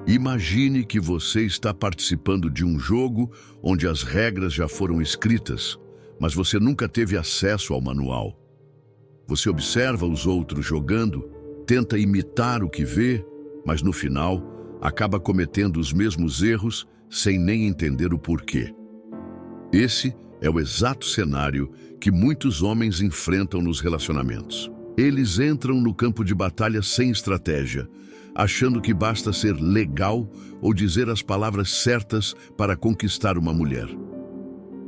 Imagine que você está participando de um jogo onde as regras já foram escritas, mas você nunca teve acesso ao manual. Você observa os outros jogando, tenta imitar o que vê, mas no final acaba cometendo os mesmos erros sem nem entender o porquê. Esse é o exato cenário que muitos homens enfrentam nos relacionamentos. Eles entram no campo de batalha sem estratégia, achando que basta ser legal ou dizer as palavras certas para conquistar uma mulher.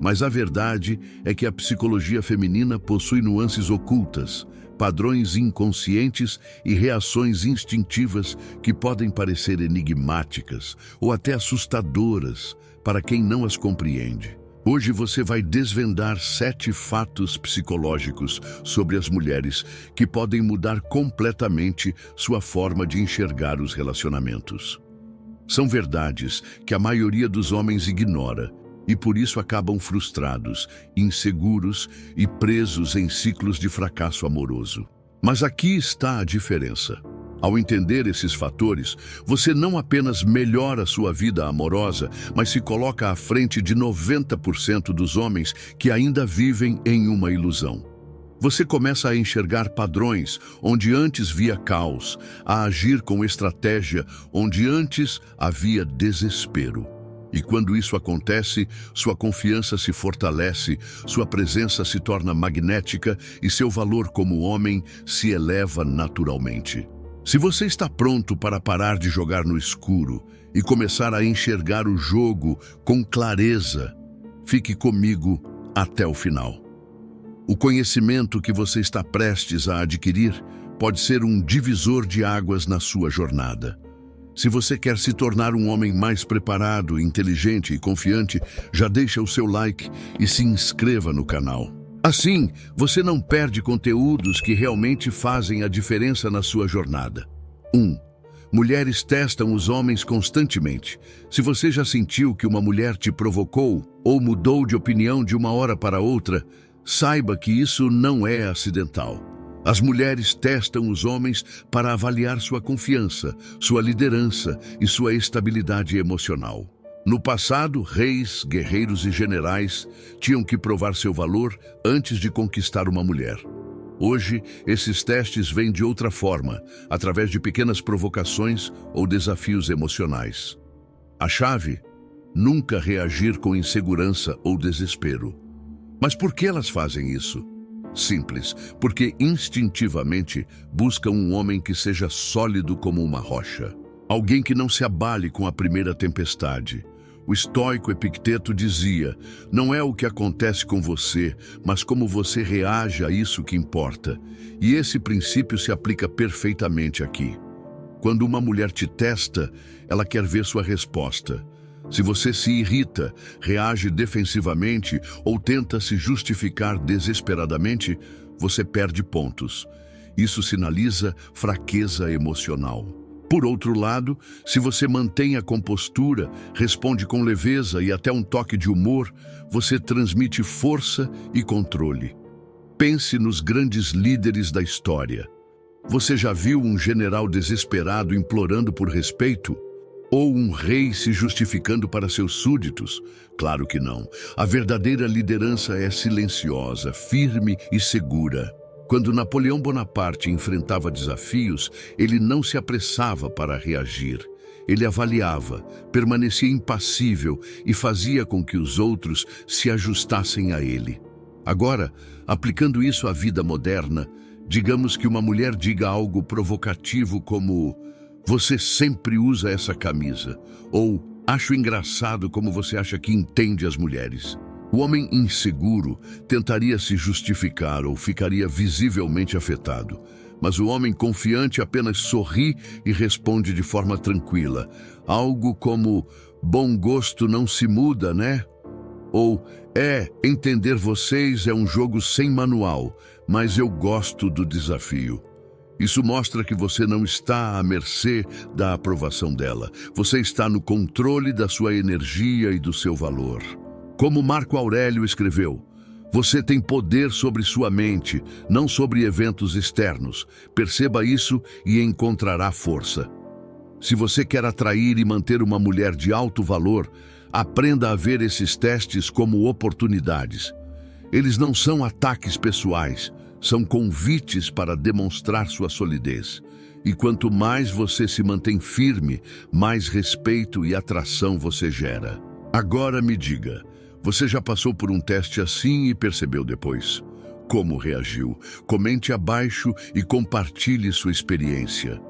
Mas a verdade é que a psicologia feminina possui nuances ocultas, padrões inconscientes e reações instintivas que podem parecer enigmáticas ou até assustadoras para quem não as compreende. Hoje você vai desvendar 7 fatos psicológicos sobre as mulheres que podem mudar completamente sua forma de enxergar os relacionamentos. São verdades que a maioria dos homens ignora e por isso acabam frustrados, inseguros e presos em ciclos de fracasso amoroso. Mas aqui está a diferença. Ao entender esses fatores, você não apenas melhora sua vida amorosa, mas se coloca à frente de 90% dos homens que ainda vivem em uma ilusão. Você começa a enxergar padrões onde antes via caos, a agir com estratégia onde antes havia desespero. E quando isso acontece, sua confiança se fortalece, sua presença se torna magnética e seu valor como homem se eleva naturalmente. Se você está pronto para parar de jogar no escuro e começar a enxergar o jogo com clareza, fique comigo até o final. O conhecimento que você está prestes a adquirir pode ser um divisor de águas na sua jornada. Se você quer se tornar um homem mais preparado, inteligente e confiante, já deixa o seu like e se inscreva no canal. Assim, você não perde conteúdos que realmente fazem a diferença na sua jornada. 1. Mulheres testam os homens constantemente. Se você já sentiu que uma mulher te provocou ou mudou de opinião de uma hora para outra, saiba que isso não é acidental. As mulheres testam os homens para avaliar sua confiança, sua liderança e sua estabilidade emocional. No passado, reis, guerreiros e generais tinham que provar seu valor antes de conquistar uma mulher. Hoje, esses testes vêm de outra forma, através de pequenas provocações ou desafios emocionais. A chave? Nunca reagir com insegurança ou desespero. Mas por que elas fazem isso? Simples, porque instintivamente buscam um homem que seja sólido como uma rocha. Alguém que não se abale com a primeira tempestade. O estoico Epicteto dizia: não é o que acontece com você, mas como você reage a isso que importa. E esse princípio se aplica perfeitamente aqui. Quando uma mulher te testa, ela quer ver sua resposta. Se você se irrita, reage defensivamente ou tenta se justificar desesperadamente, você perde pontos. Isso sinaliza fraqueza emocional. Por outro lado, se você mantém a compostura, responde com leveza e até um toque de humor, você transmite força e controle. Pense nos grandes líderes da história. Você já viu um general desesperado implorando por respeito? Ou um rei se justificando para seus súditos? Claro que não. A verdadeira liderança é silenciosa, firme e segura. Quando Napoleão Bonaparte enfrentava desafios, ele não se apressava para reagir. Ele avaliava, permanecia impassível e fazia com que os outros se ajustassem a ele. Agora, aplicando isso à vida moderna, digamos que uma mulher diga algo provocativo como: você sempre usa essa camisa, ou acho engraçado como você acha que entende as mulheres. O homem inseguro tentaria se justificar ou ficaria visivelmente afetado, mas o homem confiante apenas sorri e responde de forma tranquila, algo como: bom gosto não se muda, né? Ou: entender vocês é um jogo sem manual, mas eu gosto do desafio. Isso mostra que você não está à mercê da aprovação dela. Você está no controle da sua energia e do seu valor. Como Marco Aurélio escreveu: você tem poder sobre sua mente, não sobre eventos externos. Perceba isso e encontrará força. Se você quer atrair e manter uma mulher de alto valor, aprenda a ver esses testes como oportunidades. Eles não são ataques pessoais, são convites para demonstrar sua solidez. E quanto mais você se mantém firme, mais respeito e atração você gera. Agora me diga, você já passou por um teste assim e percebeu depois? Como reagiu? Comente abaixo e compartilhe sua experiência.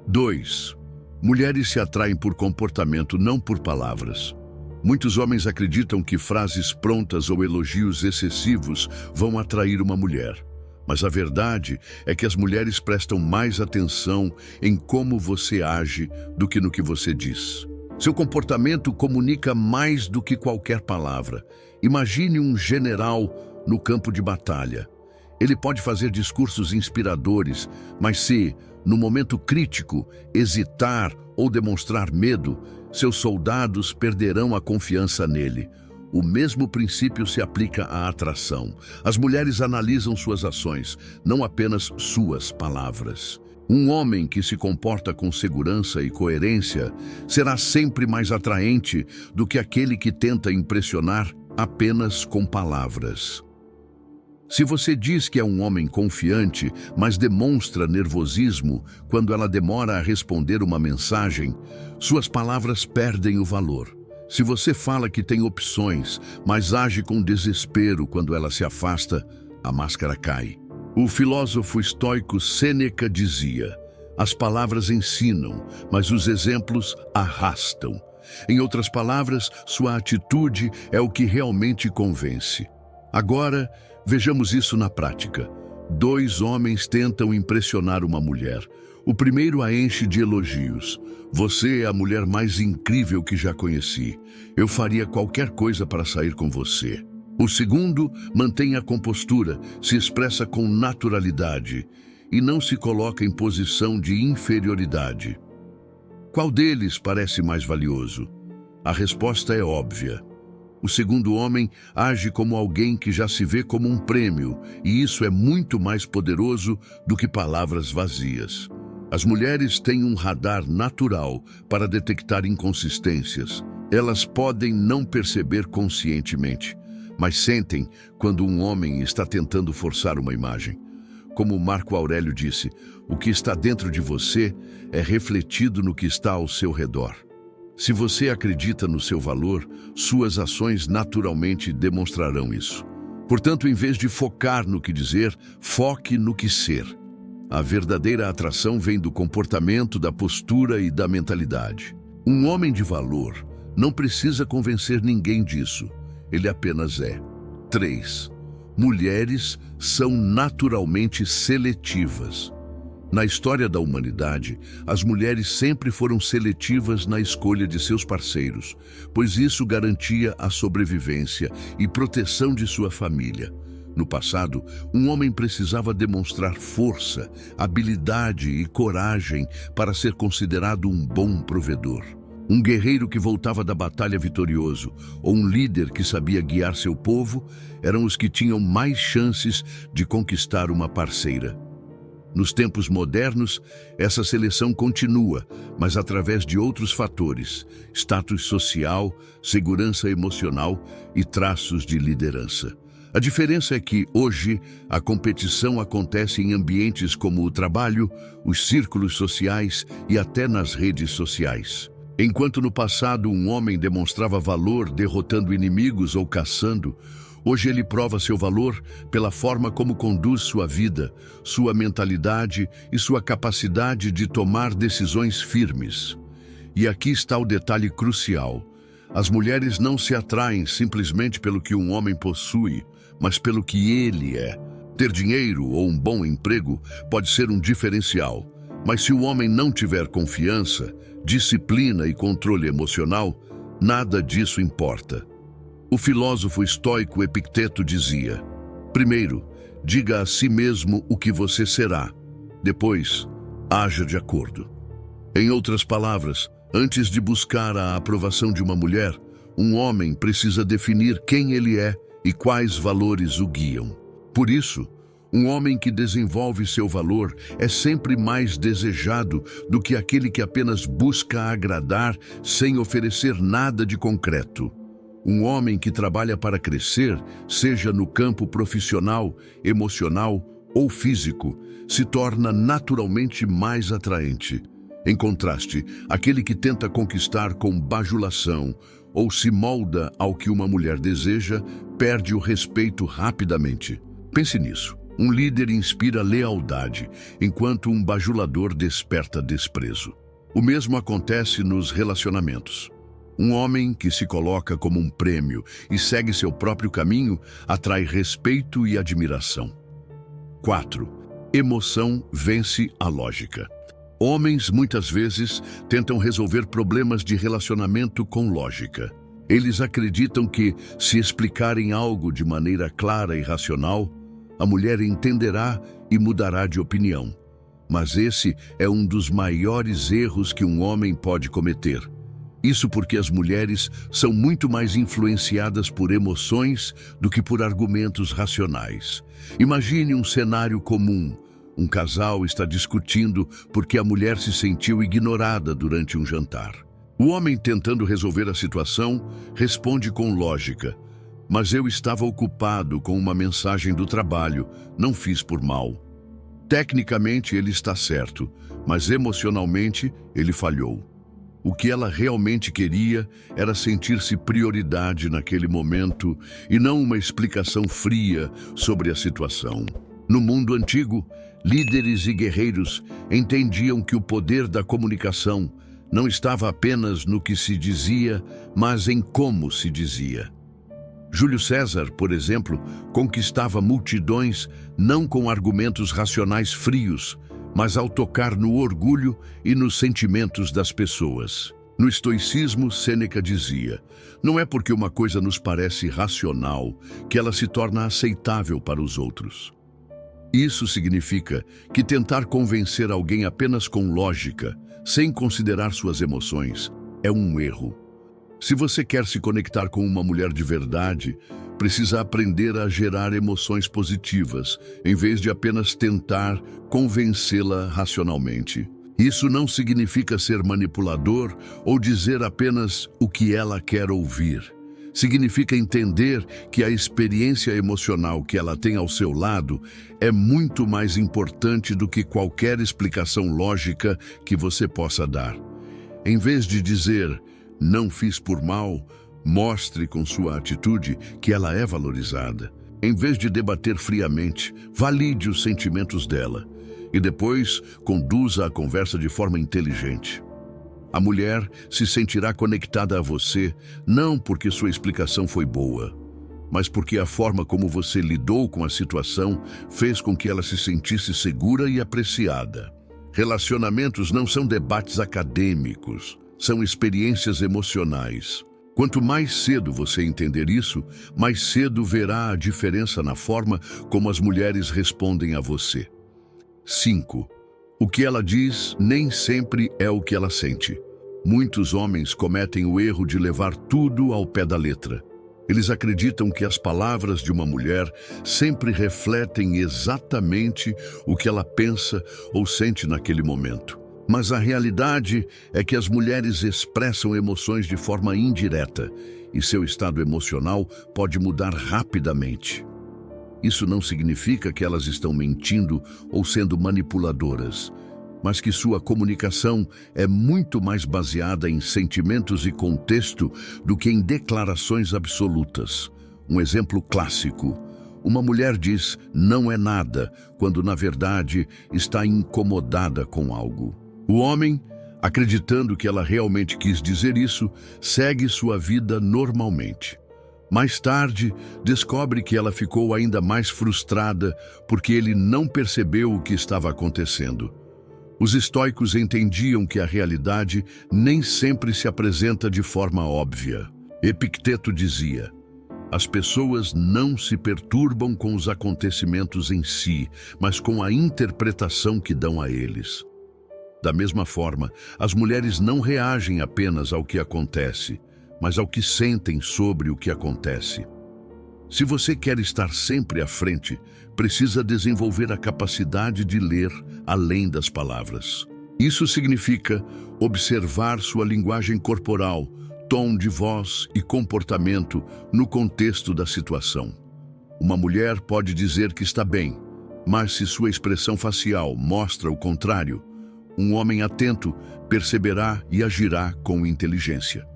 2. Mulheres se atraem por comportamento, não por palavras. Muitos homens acreditam que frases prontas ou elogios excessivos vão atrair uma mulher. Mas a verdade é que as mulheres prestam mais atenção em como você age do que no que você diz. Seu comportamento comunica mais do que qualquer palavra. Imagine um general no campo de batalha. Ele pode fazer discursos inspiradores, mas se, no momento crítico, hesitar ou demonstrar medo, seus soldados perderão a confiança nele. O mesmo princípio se aplica à atração. As mulheres analisam suas ações, não apenas suas palavras. Um homem que se comporta com segurança e coerência será sempre mais atraente do que aquele que tenta impressionar apenas com palavras. Se você diz que é um homem confiante, mas demonstra nervosismo quando ela demora a responder uma mensagem, suas palavras perdem o valor. Se você fala que tem opções, mas age com desespero quando ela se afasta, a máscara cai. O filósofo estoico Sêneca dizia: as palavras ensinam, mas os exemplos arrastam. Em outras palavras, sua atitude é o que realmente convence. Agora, vejamos isso na prática. 2 homens tentam impressionar uma mulher. O primeiro a enche de elogios. Você é a mulher mais incrível que já conheci. Eu faria qualquer coisa para sair com você. O segundo mantém a compostura, se expressa com naturalidade e não se coloca em posição de inferioridade. Qual deles parece mais valioso? A resposta é óbvia. O segundo homem age como alguém que já se vê como um prêmio, e isso é muito mais poderoso do que palavras vazias. As mulheres têm um radar natural para detectar inconsistências. Elas podem não perceber conscientemente, mas sentem quando um homem está tentando forçar uma imagem. Como Marco Aurélio disse, o que está dentro de você é refletido no que está ao seu redor. Se você acredita no seu valor, suas ações naturalmente demonstrarão isso. Portanto, em vez de focar no que dizer, foque no que ser. A verdadeira atração vem do comportamento, da postura e da mentalidade. Um homem de valor não precisa convencer ninguém disso. Ele apenas é. 3. Mulheres são naturalmente seletivas. Na história da humanidade, as mulheres sempre foram seletivas na escolha de seus parceiros, pois isso garantia a sobrevivência e proteção de sua família. No passado, um homem precisava demonstrar força, habilidade e coragem para ser considerado um bom provedor. Um guerreiro que voltava da batalha vitorioso ou um líder que sabia guiar seu povo eram os que tinham mais chances de conquistar uma parceira. Nos tempos modernos, essa seleção continua, mas através de outros fatores: status social, segurança emocional e traços de liderança. A diferença é que, hoje, a competição acontece em ambientes como o trabalho, os círculos sociais e até nas redes sociais. Enquanto no passado um homem demonstrava valor derrotando inimigos ou caçando, hoje ele prova seu valor pela forma como conduz sua vida, sua mentalidade e sua capacidade de tomar decisões firmes. E aqui está o detalhe crucial. As mulheres não se atraem simplesmente pelo que um homem possui, mas pelo que ele é. Ter dinheiro ou um bom emprego pode ser um diferencial, mas se o homem não tiver confiança, disciplina e controle emocional, nada disso importa. O filósofo estoico Epicteto dizia: primeiro, diga a si mesmo o que você será. Depois, haja de acordo. Em outras palavras, antes de buscar a aprovação de uma mulher, um homem precisa definir quem ele é e quais valores o guiam. Por isso, Um homem que desenvolve seu valor é sempre mais desejado do que aquele que apenas busca agradar sem oferecer nada de concreto. Um homem que trabalha para crescer, seja no campo profissional, emocional ou físico, se torna naturalmente mais atraente. Em contraste, aquele que tenta conquistar com bajulação ou se molda ao que uma mulher deseja, perde o respeito rapidamente. Pense nisso. Um líder inspira lealdade, enquanto um bajulador desperta desprezo. O mesmo acontece nos relacionamentos. Um homem que se coloca como um prêmio e segue seu próprio caminho atrai respeito e admiração. 4. Emoção vence a lógica. Homens muitas vezes tentam resolver problemas de relacionamento com lógica. Eles acreditam que, se explicarem algo de maneira clara e racional, a mulher entenderá e mudará de opinião. Mas esse é um dos maiores erros que um homem pode cometer. Isso porque as mulheres são muito mais influenciadas por emoções do que por argumentos racionais. Imagine um cenário comum. Um casal está discutindo porque a mulher se sentiu ignorada durante um jantar. O homem, tentando resolver a situação, responde com lógica: "Mas eu estava ocupado com uma mensagem do trabalho, não fiz por mal." Tecnicamente ele está certo, mas emocionalmente ele falhou. O que ela realmente queria era sentir-se prioridade naquele momento e não uma explicação fria sobre a situação. No mundo antigo, líderes e guerreiros entendiam que o poder da comunicação não estava apenas no que se dizia, mas em como se dizia. Júlio César, por exemplo, conquistava multidões não com argumentos racionais frios, mas ao tocar no orgulho e nos sentimentos das pessoas. No estoicismo, Sêneca dizia: "Não é porque uma coisa nos parece racional que ela se torna aceitável para os outros." Isso significa que tentar convencer alguém apenas com lógica, sem considerar suas emoções, é um erro. Se você quer se conectar com uma mulher de verdade, precisa aprender a gerar emoções positivas, em vez de apenas tentar convencê-la racionalmente. Isso não significa ser manipulador ou dizer apenas o que ela quer ouvir. Significa entender que a experiência emocional que ela tem ao seu lado é muito mais importante do que qualquer explicação lógica que você possa dar. Em vez de dizer "não fiz por mal", mostre com sua atitude que ela é valorizada. Em vez de debater friamente, valide os sentimentos dela e depois conduza a conversa de forma inteligente. A mulher se sentirá conectada a você não porque sua explicação foi boa, mas porque a forma como você lidou com a situação fez com que ela se sentisse segura e apreciada. Relacionamentos não são debates acadêmicos, são experiências emocionais. Quanto mais cedo você entender isso, mais cedo verá a diferença na forma como as mulheres respondem a você. 5. O que ela diz nem sempre é o que ela sente. Muitos homens cometem o erro de levar tudo ao pé da letra. Eles acreditam que as palavras de uma mulher sempre refletem exatamente o que ela pensa ou sente naquele momento. Mas a realidade é que as mulheres expressam emoções de forma indireta e seu estado emocional pode mudar rapidamente. Isso não significa que elas estão mentindo ou sendo manipuladoras, mas que sua comunicação é muito mais baseada em sentimentos e contexto do que em declarações absolutas. Um exemplo clássico: uma mulher diz "não é nada", quando na verdade está incomodada com algo. O homem, acreditando que ela realmente quis dizer isso, segue sua vida normalmente. Mais tarde, descobre que ela ficou ainda mais frustrada porque ele não percebeu o que estava acontecendo. Os estoicos entendiam que a realidade nem sempre se apresenta de forma óbvia. Epicteto dizia: "As pessoas não se perturbam com os acontecimentos em si, mas com a interpretação que dão a eles." Da mesma forma, as mulheres não reagem apenas ao que acontece, mas ao que sentem sobre o que acontece. Se você quer estar sempre à frente, precisa desenvolver a capacidade de ler além das palavras. Isso significa observar sua linguagem corporal, tom de voz e comportamento no contexto da situação. Uma mulher pode dizer que está bem, mas se sua expressão facial mostra o contrário, um homem atento perceberá e agirá com inteligência.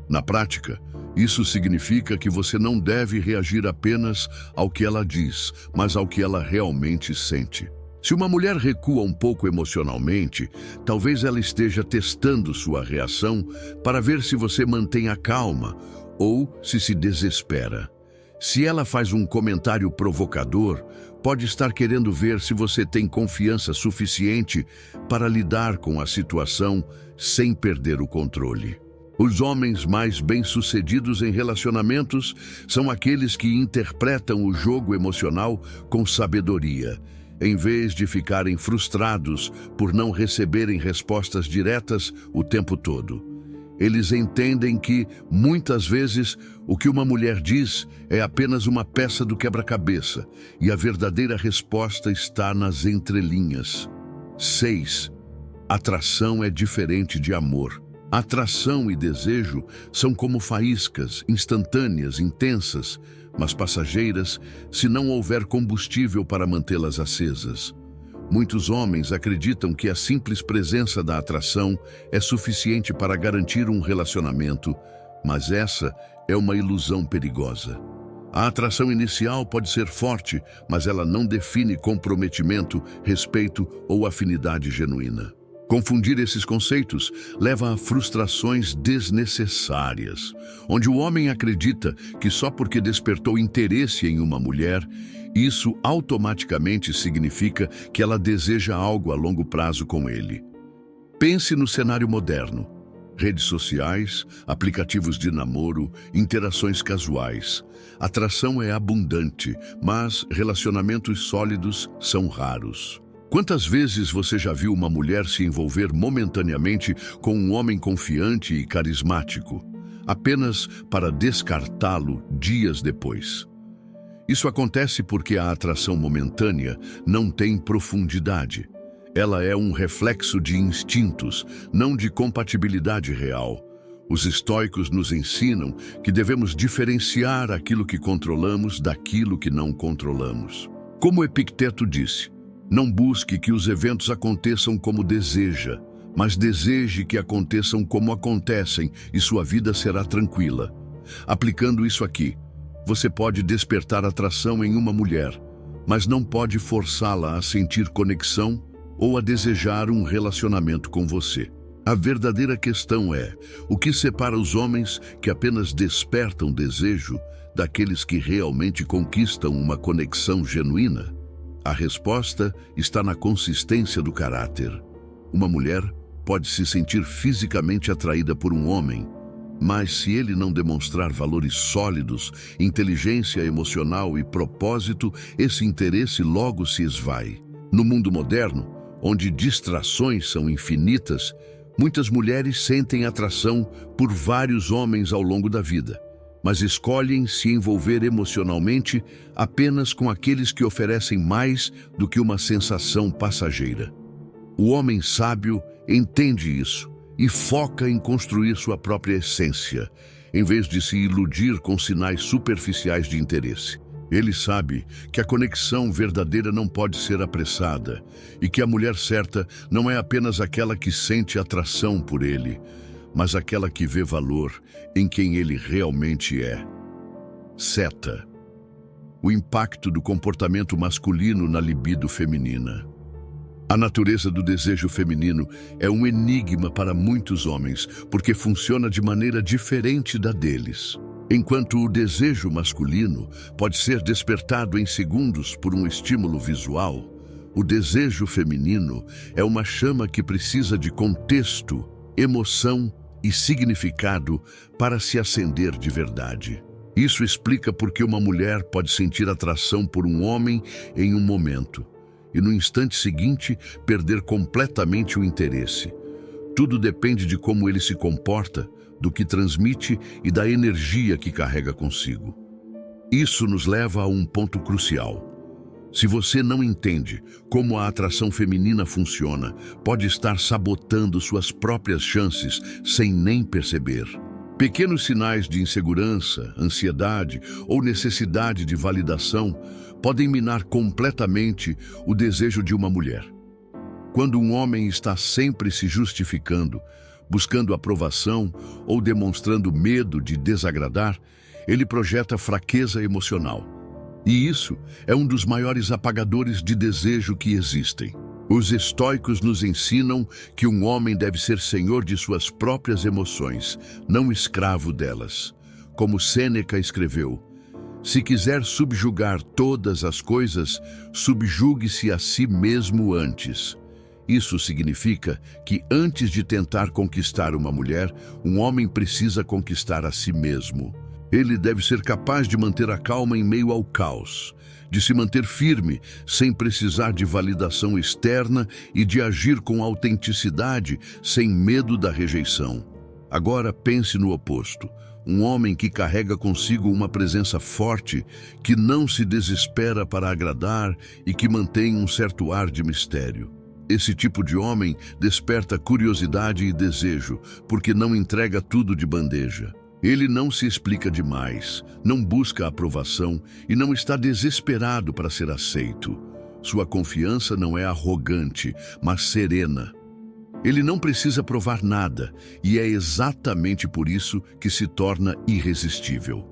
Na prática, isso significa que você não deve reagir apenas ao que ela diz, mas ao que ela realmente sente. Se uma mulher recua um pouco emocionalmente, talvez ela esteja testando sua reação para ver se você mantém a calma ou se desespera. Se ela faz um comentário provocador, pode estar querendo ver se você tem confiança suficiente para lidar com a situação sem perder o controle. Os homens mais bem-sucedidos em relacionamentos são aqueles que interpretam o jogo emocional com sabedoria, em vez de ficarem frustrados por não receberem respostas diretas o tempo todo. Eles entendem que, muitas vezes, o que uma mulher diz é apenas uma peça do quebra-cabeça e a verdadeira resposta está nas entrelinhas. 6. Atração é diferente de amor. Atração e desejo são como faíscas, instantâneas, intensas, mas passageiras se não houver combustível para mantê-las acesas. Muitos homens acreditam que a simples presença da atração é suficiente para garantir um relacionamento, mas essa é uma ilusão perigosa. A atração inicial pode ser forte, mas ela não define comprometimento, respeito ou afinidade genuína. Confundir esses conceitos leva a frustrações desnecessárias, onde o homem acredita que só porque despertou interesse em uma mulher, isso automaticamente significa que ela deseja algo a longo prazo com ele. Pense no cenário moderno. Redes sociais, aplicativos de namoro, interações casuais. Atração é abundante, mas relacionamentos sólidos são raros. Quantas vezes você já viu uma mulher se envolver momentaneamente com um homem confiante e carismático, apenas para descartá-lo dias depois? Isso acontece porque a atração momentânea não tem profundidade. Ela é um reflexo de instintos, não de compatibilidade real. Os estoicos nos ensinam que devemos diferenciar aquilo que controlamos daquilo que não controlamos. Como Epicteto disse, não busque que os eventos aconteçam como deseja, mas deseje que aconteçam como acontecem e sua vida será tranquila. Aplicando isso aqui, você pode despertar atração em uma mulher, mas não pode forçá-la a sentir conexão ou a desejar um relacionamento com você. A verdadeira questão é, o que separa os homens que apenas despertam desejo daqueles que realmente conquistam uma conexão genuína? A resposta está na consistência do caráter. Uma mulher pode se sentir fisicamente atraída por um homem, mas se ele não demonstrar valores sólidos, inteligência emocional e propósito, esse interesse logo se esvai. No mundo moderno, onde distrações são infinitas, muitas mulheres sentem atração por vários homens ao longo da vida, mas escolhem se envolver emocionalmente apenas com aqueles que oferecem mais do que uma sensação passageira. O homem sábio entende isso e foca em construir sua própria essência, em vez de se iludir com sinais superficiais de interesse. Ele sabe que a conexão verdadeira não pode ser apressada e que a mulher certa não é apenas aquela que sente atração por ele, mas aquela que vê valor em quem ele realmente é. 7. O impacto do comportamento masculino na libido feminina. A natureza do desejo feminino é um enigma para muitos homens, porque funciona de maneira diferente da deles. Enquanto o desejo masculino pode ser despertado em segundos por um estímulo visual, o desejo feminino é uma chama que precisa de contexto, emoção e significado para se acender de verdade. Isso explica por que uma mulher pode sentir atração por um homem em um momento e no instante seguinte perder completamente o interesse. Tudo depende de como ele se comporta, do que transmite e da energia que carrega consigo. Isso nos leva a um ponto crucial. Se você não entende como a atração feminina funciona, pode estar sabotando suas próprias chances sem nem perceber. Pequenos sinais de insegurança, ansiedade ou necessidade de validação podem minar completamente o desejo de uma mulher. Quando um homem está sempre se justificando, buscando aprovação ou demonstrando medo de desagradar, ele projeta fraqueza emocional. E isso é um dos maiores apagadores de desejo que existem. Os estoicos nos ensinam que um homem deve ser senhor de suas próprias emoções, não escravo delas. Como Sêneca escreveu, se quiser subjugar todas as coisas, subjugue-se a si mesmo antes. Isso significa que antes de tentar conquistar uma mulher, um homem precisa conquistar a si mesmo. Ele deve ser capaz de manter a calma em meio ao caos, de se manter firme sem precisar de validação externa e de agir com autenticidade sem medo da rejeição. Agora pense no oposto. Um homem que carrega consigo uma presença forte, que não se desespera para agradar e que mantém um certo ar de mistério. Esse tipo de homem desperta curiosidade e desejo, porque não entrega tudo de bandeja. Ele não se explica demais, não busca aprovação e não está desesperado para ser aceito. Sua confiança não é arrogante, mas serena. Ele não precisa provar nada e é exatamente por isso que se torna irresistível.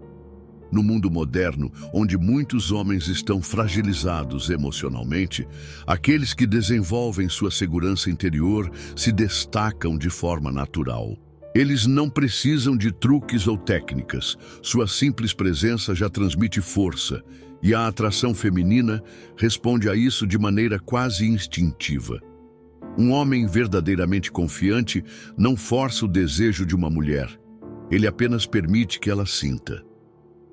No mundo moderno, onde muitos homens estão fragilizados emocionalmente, aqueles que desenvolvem sua segurança interior se destacam de forma natural. Eles não precisam de truques ou técnicas. Sua simples presença já transmite força, e a atração feminina responde a isso de maneira quase instintiva. Um homem verdadeiramente confiante não força o desejo de uma mulher. Ele apenas permite que ela sinta.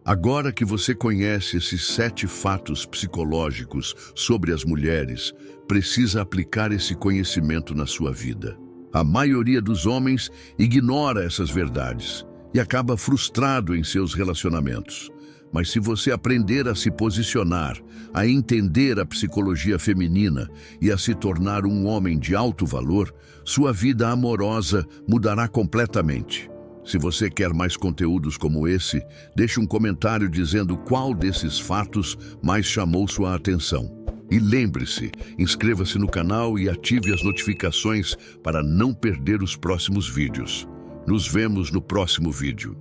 Agora que você conhece esses 7 fatos psicológicos sobre as mulheres, precisa aplicar esse conhecimento na sua vida. A maioria dos homens ignora essas verdades e acaba frustrado em seus relacionamentos. Mas se você aprender a se posicionar, a entender a psicologia feminina e a se tornar um homem de alto valor, sua vida amorosa mudará completamente. Se você quer mais conteúdos como esse, deixe um comentário dizendo qual desses fatos mais chamou sua atenção. E lembre-se, inscreva-se no canal e ative as notificações para não perder os próximos vídeos. Nos vemos no próximo vídeo.